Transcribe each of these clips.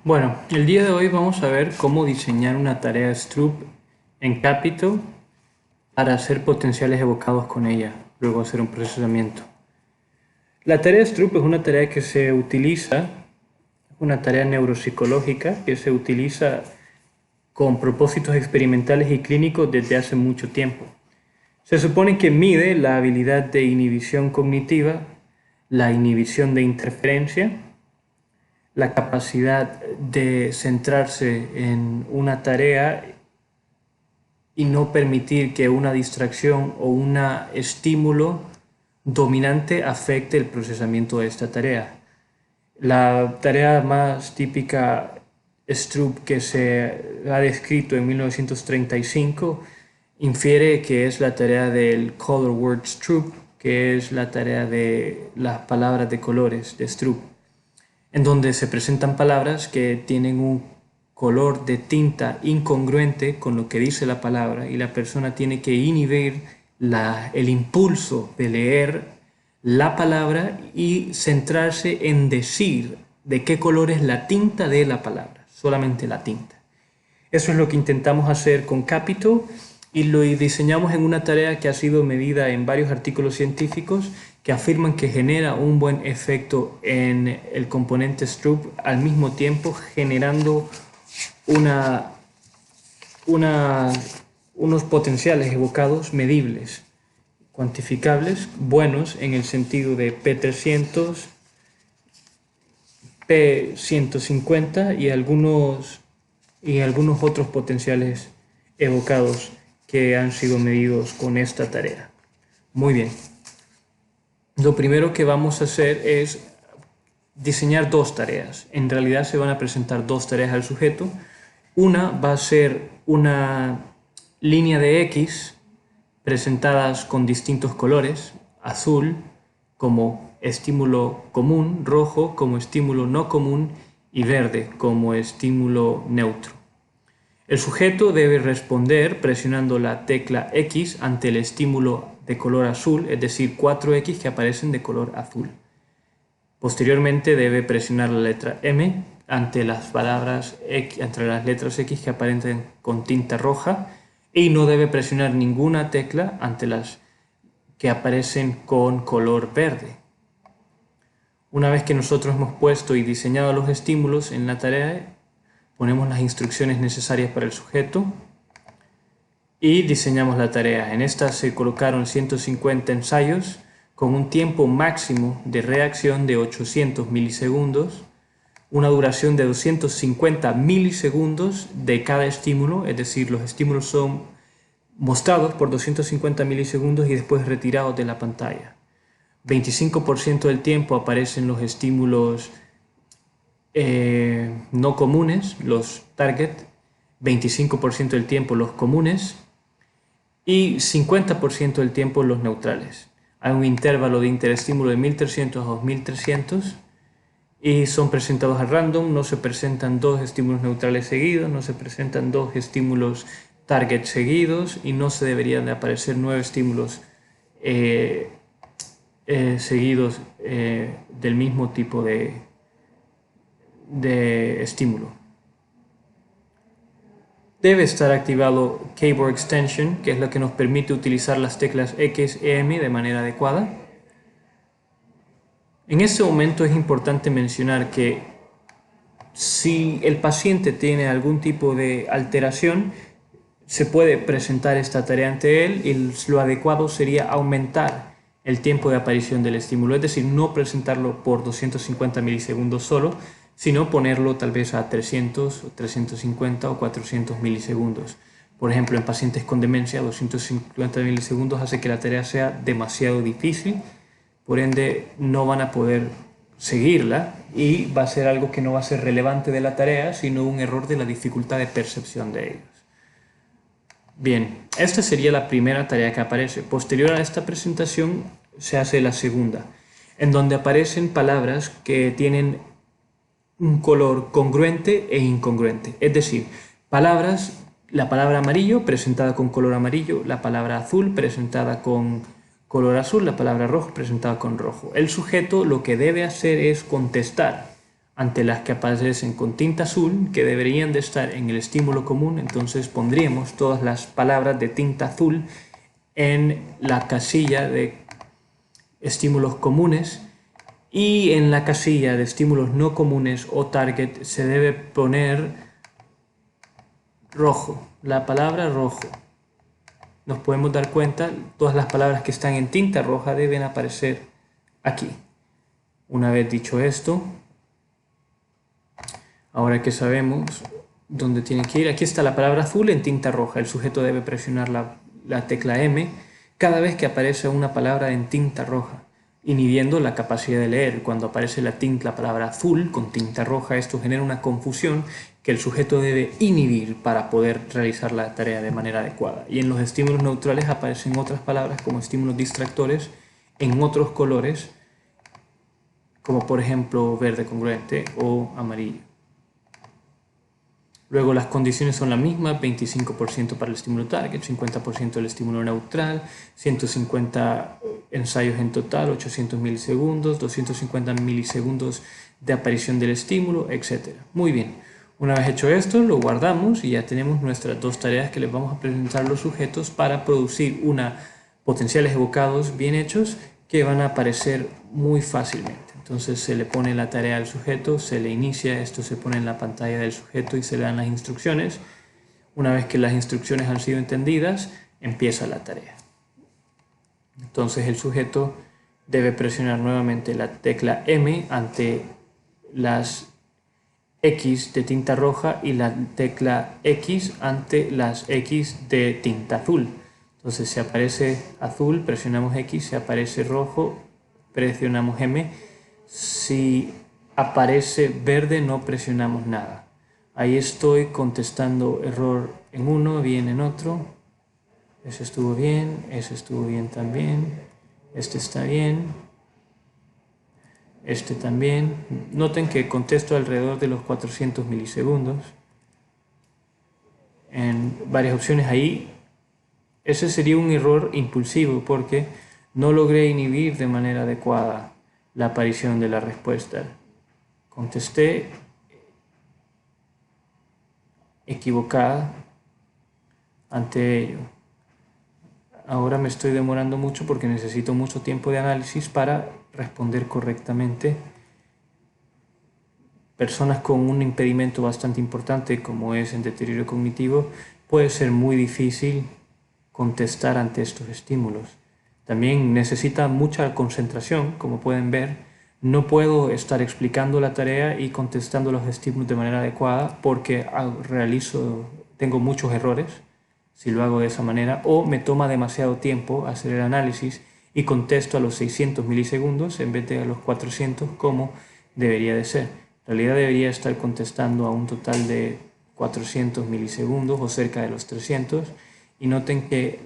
Bueno, el día de hoy vamos a ver cómo diseñar una tarea Stroop en Capito para hacer potenciales evocados con ella, luego hacer un procesamiento. La tarea Stroop es una tarea que se utiliza, una tarea neuropsicológica que se utiliza con propósitos experimentales y clínicos desde hace mucho tiempo. Se supone que mide la habilidad de inhibición cognitiva, la inhibición de interferencia, la capacidad de centrarse en una tarea y no permitir que una distracción o un estímulo dominante afecte el procesamiento de esta tarea. La tarea más típica Stroop que se ha descrito en 1935 infiere que es la tarea del Color Word Stroop, que es la tarea de las palabras de colores de Stroop, en donde se presentan palabras que tienen un color de tinta incongruente con lo que dice la palabra y la persona tiene que inhibir el impulso de leer la palabra y centrarse en decir de qué color es la tinta de la palabra, solamente la tinta. Eso es lo que intentamos hacer con Capito y lo diseñamos en una tarea que ha sido medida en varios artículos científicos que afirman que genera un buen efecto en el componente Stroop, al mismo tiempo generando unos potenciales evocados medibles, cuantificables, buenos en el sentido de P300, P150 y algunos otros potenciales evocados que han sido medidos con esta tarea. Muy bien. Lo primero que vamos a hacer es diseñar dos tareas. En realidad se van a presentar dos tareas al sujeto. Una va a ser una línea de X presentadas con distintos colores, azul como estímulo común, rojo como estímulo no común y verde como estímulo neutro. El sujeto debe responder presionando la tecla X ante el estímulo de color azul, es decir, 4X que aparecen de color azul. Posteriormente debe presionar la letra M ante las palabras X, entre las letras X que aparecen con tinta roja, y no debe presionar ninguna tecla ante las que aparecen con color verde. Una vez que nosotros hemos puesto y diseñado los estímulos en la tarea, ponemos las instrucciones necesarias para el sujeto y diseñamos la tarea. En esta se colocaron 150 ensayos con un tiempo máximo de reacción de 800 milisegundos, una duración de 250 milisegundos de cada estímulo, es decir, los estímulos son mostrados por 250 milisegundos y después retirados de la pantalla. 25% del tiempo aparecen los estímulos no comunes, los target, 25% del tiempo los comunes y 50% del tiempo los neutrales. Hay un intervalo de interestímulo de 1300 a 2300 y son presentados a random, no se presentan dos estímulos neutrales seguidos, no se presentan dos estímulos target seguidos y no se deberían de aparecer 9 estímulos seguidos del mismo tipo de estímulo. Debe estar activado Keyboard Extension, que es lo que nos permite utilizar las teclas X y M de manera adecuada. En este momento es importante mencionar que si el paciente tiene algún tipo de alteración, se puede presentar esta tarea ante él y lo adecuado sería aumentar el tiempo de aparición del estímulo, es decir, no presentarlo por 250 milisegundos solo, sino ponerlo tal vez a 300, 350 o 400 milisegundos. Por ejemplo, en pacientes con demencia, 250 milisegundos hace que la tarea sea demasiado difícil, por ende no van a poder seguirla y va a ser algo que no va a ser relevante de la tarea, sino un error de la dificultad de percepción de ellos. Bien, esta sería la primera tarea que aparece. Posterior a esta presentación se hace la segunda, en donde aparecen palabras que tienen un color congruente e incongruente. Es decir, la palabra amarillo presentada con color amarillo, la palabra azul presentada con color azul, la palabra rojo presentada con rojo. El sujeto lo que debe hacer es contestar ante las que aparecen con tinta azul, que deberían de estar en el estímulo común. Entonces pondríamos todas las palabras de tinta azul en la casilla de estímulos comunes, y en la casilla de estímulos no comunes o target se debe poner rojo, la palabra rojo. Nos podemos dar cuenta, todas las palabras que están en tinta roja deben aparecer aquí. Una vez dicho esto, ahora que sabemos dónde tiene que ir, aquí está la palabra azul en tinta roja. El sujeto debe presionar la tecla M cada vez que aparece una palabra en tinta roja, inhibiendo la capacidad de leer. Cuando aparece la palabra azul con tinta roja, esto genera una confusión que el sujeto debe inhibir para poder realizar la tarea de manera adecuada. Y en los estímulos neutrales aparecen otras palabras como estímulos distractores en otros colores, como por ejemplo verde congruente o amarillo. Luego las condiciones son las mismas: 25% para el estímulo target, 50% del estímulo neutral, 150 ensayos en total, 800 milisegundos, 250 milisegundos de aparición del estímulo, etc. Muy bien, una vez hecho esto lo guardamos y ya tenemos nuestras dos tareas que les vamos a presentar a los sujetos para producir potenciales evocados bien hechos que van a aparecer muy fácilmente. Entonces se le pone la tarea al sujeto, se le inicia, esto se pone en la pantalla del sujeto y se le dan las instrucciones. Una vez que las instrucciones han sido entendidas, empieza la tarea. Entonces el sujeto debe presionar nuevamente la tecla M ante las X de tinta roja y la tecla X ante las X de tinta azul. Entonces si aparece azul, presionamos X, si aparece rojo, presionamos M. Si aparece verde, no presionamos nada. Ahí estoy contestando error en uno, bien en otro. Ese estuvo bien también. Este está bien. Este también. Noten que contesto alrededor de los 400 milisegundos. En varias opciones ahí. Ese sería un error impulsivo porque no logré inhibir de manera adecuada la aparición de la respuesta. Contesté equivocada ante ello. Ahora me estoy demorando mucho porque necesito mucho tiempo de análisis para responder correctamente. Personas con un impedimento bastante importante como es el deterioro cognitivo, puede ser muy difícil contestar ante estos estímulos. También necesita mucha concentración, como pueden ver. No puedo estar explicando la tarea y contestando los estímulos de manera adecuada porque tengo muchos errores si lo hago de esa manera, o me toma demasiado tiempo hacer el análisis y contesto a los 600 milisegundos en vez de a los 400 como debería de ser. En realidad debería estar contestando a un total de 400 milisegundos o cerca de los 300, y noten que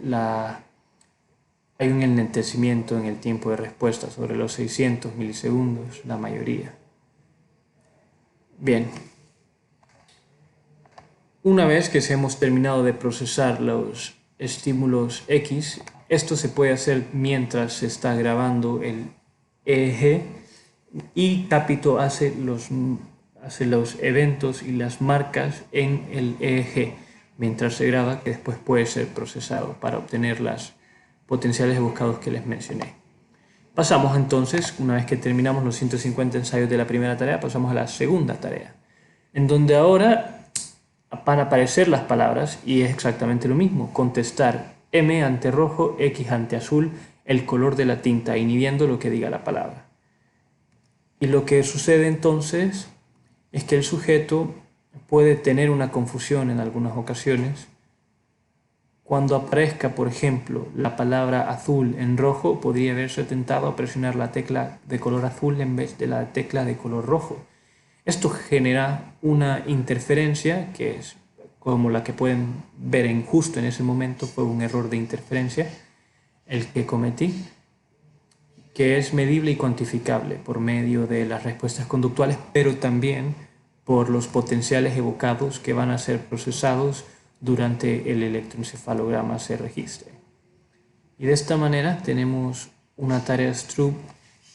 hay un enlentecimiento en el tiempo de respuesta sobre los 600 milisegundos, la mayoría. Bien. Una vez que hemos terminado de procesar los estímulos X, esto se puede hacer mientras se está grabando el EEG, y Capito hace los eventos y las marcas en el EEG mientras se graba, que después puede ser procesado para obtener las potenciales buscados que les mencioné. Pasamos entonces, una vez que terminamos los 150 ensayos de la primera tarea, pasamos a la segunda tarea, en donde ahora van a aparecer las palabras y es exactamente lo mismo: contestar M ante rojo, X ante azul, el color de la tinta, inhibiendo lo que diga la palabra. Y lo que sucede entonces es que el sujeto puede tener una confusión en algunas ocasiones. Cuando aparezca, por ejemplo, la palabra azul en rojo, podría haberse tentado a presionar la tecla de color azul en vez de la tecla de color rojo. Esto genera una interferencia que es como la que pueden ver justo en ese momento. Fue un error de interferencia el que cometí, que es medible y cuantificable por medio de las respuestas conductuales, pero también por los potenciales evocados que van a ser procesados durante el electroencefalograma se registre. Y de esta manera tenemos una tarea Stroop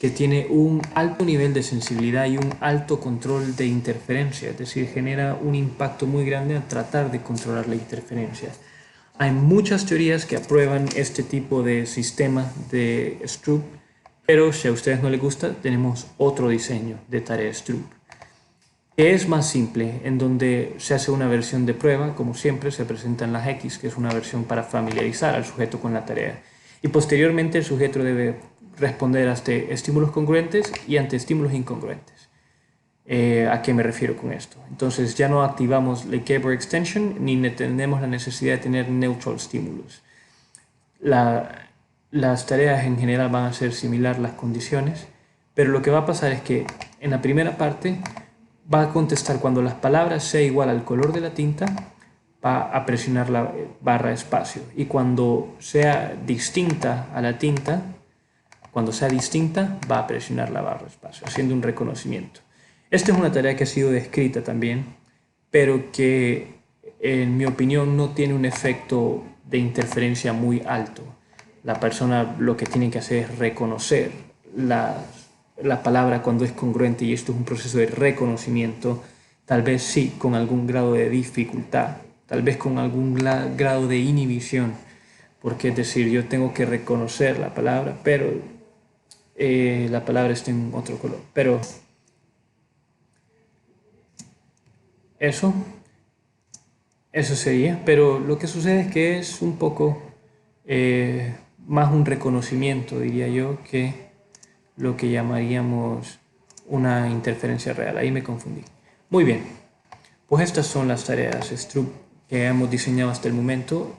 que tiene un alto nivel de sensibilidad y un alto control de interferencia, es decir, genera un impacto muy grande al tratar de controlar la interferencia. Hay muchas teorías que aprueban este tipo de sistema de Stroop, pero si a ustedes no les gusta, tenemos otro diseño de tarea Stroop, que es más simple, en donde se hace una versión de prueba, como siempre se presentan las X, que es una versión para familiarizar al sujeto con la tarea. Y posteriormente el sujeto debe responder ante estímulos congruentes y ante estímulos incongruentes. ¿A qué me refiero con esto? Entonces ya no activamos la Lekebor extension ni tenemos la necesidad de tener neutral stimulus. Las tareas en general van a ser similar las condiciones, pero lo que va a pasar es que en la primera parte va a contestar cuando las palabras sea igual al color de la tinta, va a presionar la barra espacio, y cuando sea distinta a la tinta, va a presionar la barra espacio, haciendo un reconocimiento. Esta es una tarea que ha sido descrita también, pero que en mi opinión no tiene un efecto de interferencia muy alto. La persona lo que tiene que hacer es reconocer la palabra cuando es congruente, y esto es un proceso de reconocimiento, tal vez sí con algún grado de dificultad, tal vez con algún grado de inhibición, porque es decir, yo tengo que reconocer la palabra, pero la palabra está en otro color. Pero eso sería, pero lo que sucede es que es un poco más un reconocimiento, diría yo, que lo que llamaríamos una interferencia real. Ahí me confundí. Muy bien, pues estas son las tareas Stroop que hemos diseñado hasta el momento.